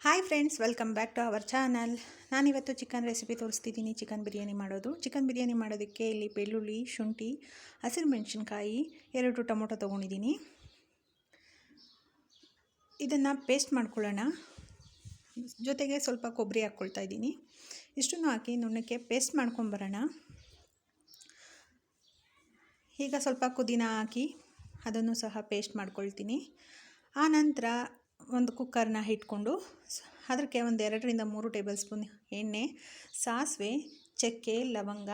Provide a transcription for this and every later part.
Hi friends, welcome back to our channel. ನಾನಿವತ್ತು chicken recipe ತೋರಿಸ್ತಿದ್ದೀನಿ. Chicken biryani ಮಾಡೋದು. Chicken biryani ಮಾಡೋದಕ್ಕೆ ಇಲ್ಲಿ ಬೆಳ್ಳುಳ್ಳಿ, ಶುಂಠಿ, ಹಸಿರು ಮೆಣಸಿನ್ಕಾಯಿ, 2 ಟೊಮೊಟೊ ತೊಗೊಂಡಿದ್ದೀನಿ. ಇದನ್ನು ಪೇಸ್ಟ್ ಮಾಡ್ಕೊಳ್ಳೋಣ. ಜೊತೆಗೆ ಸ್ವಲ್ಪ ಕೊಬ್ಬರಿ ಹಾಕ್ಕೊಳ್ತಾ ಇದ್ದೀನಿ. ಇಷ್ಟನ್ನು ಹಾಕಿ ನುಣ್ಣಕ್ಕೆ ಪೇಸ್ಟ್ ಮಾಡ್ಕೊಂಬರೋಣ. ಈಗ ಸ್ವಲ್ಪ ಪುದೀನ ಹಾಕಿ ಅದನ್ನು ಸಹ ಪೇಸ್ಟ್ ಮಾಡ್ಕೊಳ್ತೀನಿ. ಆನಂತರ ಒಂದು ಕುಕ್ಕರ್ನ ಇಟ್ಕೊಂಡು ಅದಕ್ಕೆ ಒಂದು 2ರಿಂದ 3 ಟೇಬಲ್ ಸ್ಪೂನ್ ಎಣ್ಣೆ, ಸಾಸಿವೆ, ಚಕ್ಕೆ, ಲವಂಗ,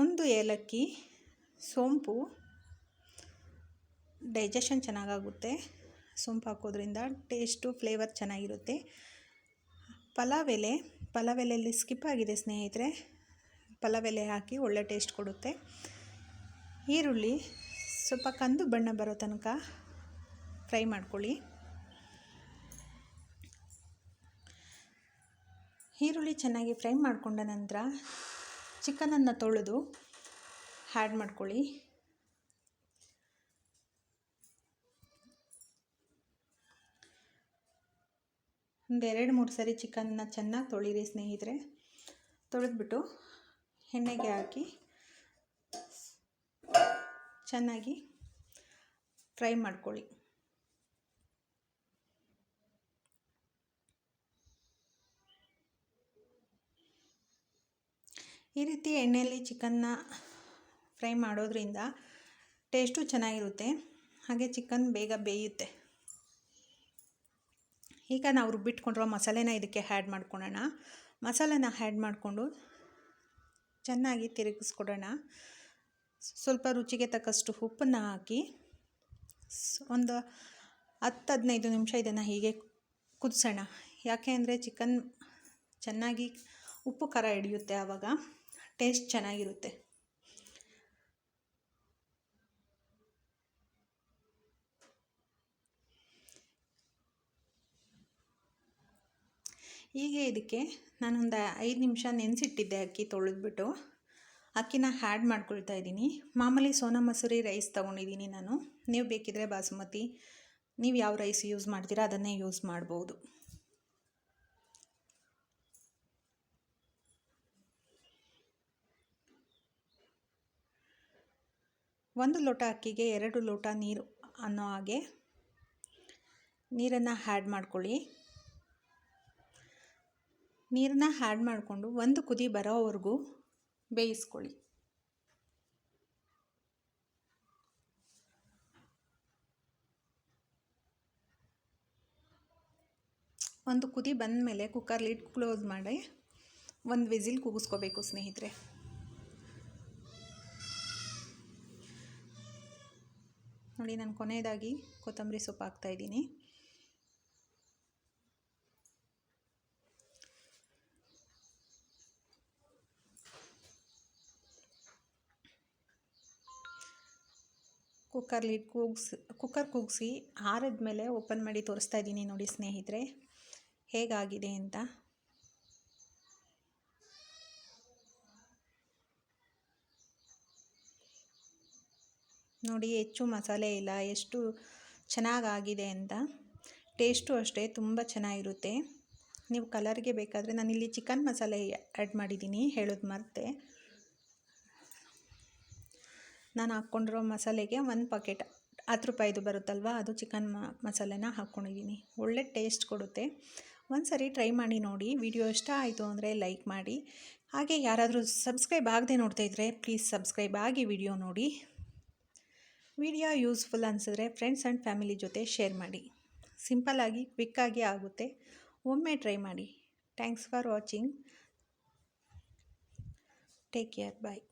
1 ಏಲಕ್ಕಿ, ಸೋಂಪು. ಡೈಜೆಷನ್ ಚೆನ್ನಾಗಾಗುತ್ತೆ ಸೋಂಪು ಹಾಕೋದ್ರಿಂದ, ಟೇಸ್ಟು ಫ್ಲೇವರ್ ಚೆನ್ನಾಗಿರುತ್ತೆ. ಪಲಾವ್ ಎಲೆಯಲ್ಲಿ ಸ್ಕಿಪ್ ಆಗಿದೆ ಸ್ನೇಹಿತರೆ. ಪಲಾವ್ ಎಲೆ ಹಾಕಿ ಒಳ್ಳೆ ಟೇಸ್ಟ್ ಕೊಡುತ್ತೆ. ಈರುಳ್ಳಿ ಸ್ವಲ್ಪ ಕಂದು ಬಣ್ಣ ಬರೋ ತನಕ ಫ್ರೈ ಮಾಡ್ಕೊಳ್ಳಿ. ಈರುಳ್ಳಿ ಚೆನ್ನಾಗಿ ಫ್ರೈ ಮಾಡಿಕೊಂಡ ನಂತರ ಚಿಕನನ್ನು ತೊಳೆದು ಆ್ಯಡ್ ಮಾಡ್ಕೊಳ್ಳಿ. ಒಂದು 2-3 ಸರಿ ಚಿಕನ್ನ ಚೆನ್ನಾಗಿ ತೊಳಿರಿ ಸ್ನೇಹಿತರೆ. ತೊಳೆದ್ಬಿಟ್ಟು ಎಣ್ಣೆಗೆ ಹಾಕಿ ಚೆನ್ನಾಗಿ ಫ್ರೈ ಮಾಡ್ಕೊಳ್ಳಿ. ಈ ರೀತಿ ಎಣ್ಣೆಯಲ್ಲಿ ಚಿಕನ್ನ ಫ್ರೈ ಮಾಡೋದ್ರಿಂದ ಟೇಸ್ಟು ಚೆನ್ನಾಗಿರುತ್ತೆ, ಹಾಗೆ ಚಿಕನ್ ಬೇಗ ಬೇಯುತ್ತೆ. ಈಗ ನಾವು ರುಬ್ಬಿಟ್ಕೊಂಡಿರೋ ಮಸಾಲೆನ ಇದಕ್ಕೆ ಆ್ಯಡ್ ಮಾಡ್ಕೊಳ್ಳೋಣ. ಮಸಾಲೆನ ಆ್ಯಡ್ ಮಾಡಿಕೊಂಡು ಚೆನ್ನಾಗಿ ತಿರುಗಿಸ್ಕೊಡೋಣ. ಸ್ವಲ್ಪ ರುಚಿಗೆ ತಕ್ಕಷ್ಟು ಉಪ್ಪನ್ನು ಹಾಕಿ ಒಂದು 10-15 ನಿಮಿಷ ಇದನ್ನು ಹೀಗೆ ಕುದಿಸೋಣ. ಯಾಕೆ ಅಂದರೆ ಚಿಕನ್ ಚೆನ್ನಾಗಿ ಉಪ್ಪು ಖಾರ ಹಿಡಿಯುತ್ತೆ, ಆವಾಗ ಟೇಸ್ಟ್ ಚೆನ್ನಾಗಿರುತ್ತೆ. ಹೀಗೆ ಇದಕ್ಕೆ ನಾನೊಂದು 5 ನಿಮಿಷ ನೆನೆಸಿಟ್ಟಿದ್ದೆ ಅಕ್ಕಿ ತೊಳೆದ್ಬಿಟ್ಟು. ಅಕ್ಕಿನ ಆ್ಯಡ್ ಮಾಡ್ಕೊಳ್ತಾ ಇದ್ದೀನಿ. ಮಾಮೂಲಿ ಸೋನಾ ಮಸೂರಿ ರೈಸ್ ತೊಗೊಂಡಿದ್ದೀನಿ ನಾನು. ನೀವು ಬೇಕಿದ್ರೆ ಬಾಸುಮತಿ, ನೀವು ಯಾವ ರೈಸ್ ಯೂಸ್ ಮಾಡ್ತೀರಾ ಅದನ್ನೇ ಯೂಸ್ ಮಾಡ್ಬೋದು. ಒಂದು ಲೋಟ ಅಕ್ಕಿಗೆ 2 ಲೋಟ ನೀರು ಅನ್ನೋ ಹಾಗೆ ನೀರನ್ನು ಆ್ಯಡ್ ಮಾಡ್ಕೊಳ್ಳಿ. ನೀರನ್ನ ಆ್ಯಡ್ ಮಾಡಿಕೊಂಡು ಒಂದು ಕುದಿ ಬರೋವರೆಗೂ ಬೇಯಿಸ್ಕೊಳ್ಳಿ. ಒಂದು ಕುದಿ ಬಂದ ಮೇಲೆ ಕುಕ್ಕರ್ ಲಿಡ್ ಕ್ಲೋಸ್ ಮಾಡಿ 1 ವಿಸಿಲ್ ಕೂಗಿಸ್ಕೋಬೇಕು ಸ್ನೇಹಿತರೆ. ನೋಡಿ, ನಾನು ಕೊನೆಯದಾಗಿ ಕೊತ್ತಂಬರಿ ಸೊಪ್ಪು ಹಾಕ್ತಾಯಿದ್ದೀನಿ. ಕುಕ್ಕರ್ ಕೂಗಿಸಿ ಆರಿದ ಮೇಲೆ ಓಪನ್ ಮಾಡಿ ತೋರಿಸ್ತಾ ಇದ್ದೀನಿ. ನೋಡಿ ಸ್ನೇಹಿತರೆ, ಹೇಗಾಗಿದೆ ಅಂತ. ನೋಡಿ, ಹೆಚ್ಚು ಮಸಾಲೆ ಇಲ್ಲ, ಎಷ್ಟು ಚೆನ್ನಾಗಾಗಿದೆ ಅಂತ. ಟೇಸ್ಟು ಅಷ್ಟೇ ತುಂಬ ಚೆನ್ನಾಗಿರುತ್ತೆ. ನೀವು ಕಲರ್ಗೆ ಬೇಕಾದರೆ ನಾನಿಲ್ಲಿ ಚಿಕನ್ ಮಸಾಲೆ ಆ್ಯಡ್ ಮಾಡಿದ್ದೀನಿ, ಹೇಳೋದು ಮರೆತೆ. ನಾನು ಹಾಕ್ಕೊಂಡಿರೋ ಮಸಾಲೆಗೆ 1 ಪಾಕೆಟ್ 10 ರೂಪಾಯಿದು ಬರುತ್ತಲ್ವ, ಅದು ಚಿಕನ್ ಮಸಾಲೆನ ಹಾಕ್ಕೊಂಡಿದ್ದೀನಿ. ಒಳ್ಳೆ ಟೇಸ್ಟ್ ಕೊಡುತ್ತೆ. ಒಂದು ಸರಿ ಟ್ರೈ ಮಾಡಿ ನೋಡಿ. ವಿಡಿಯೋ ಇಷ್ಟ ಆಯಿತು ಅಂದರೆ ಲೈಕ್ ಮಾಡಿ. ಹಾಗೆ ಯಾರಾದರೂ ಸಬ್ಸ್ಕ್ರೈಬ್ ಆಗದೆ ನೋಡ್ತಾ ಇದ್ದರೆ ಪ್ಲೀಸ್ ಸಬ್ಸ್ಕ್ರೈಬ್ ಆಗಿ ವಿಡಿಯೋ ನೋಡಿ. ವಿಡಿಯೋ ಯೂಸ್ಫುಲ್ ಅನಿಸಿದ್ರೆ ಫ್ರೆಂಡ್ಸ್ ಆ್ಯಂಡ್ ಫ್ಯಾಮಿಲಿ ಜೊತೆ ಶೇರ್ ಮಾಡಿ. ಸಿಂಪಲ್ಲಾಗಿ ಕ್ವಿಕ್ಕಾಗಿ ಆಗುತ್ತೆ. ಒಮ್ಮೆ ಟ್ರೈ ಮಾಡಿ. Thanks for watching. Take care. Bye.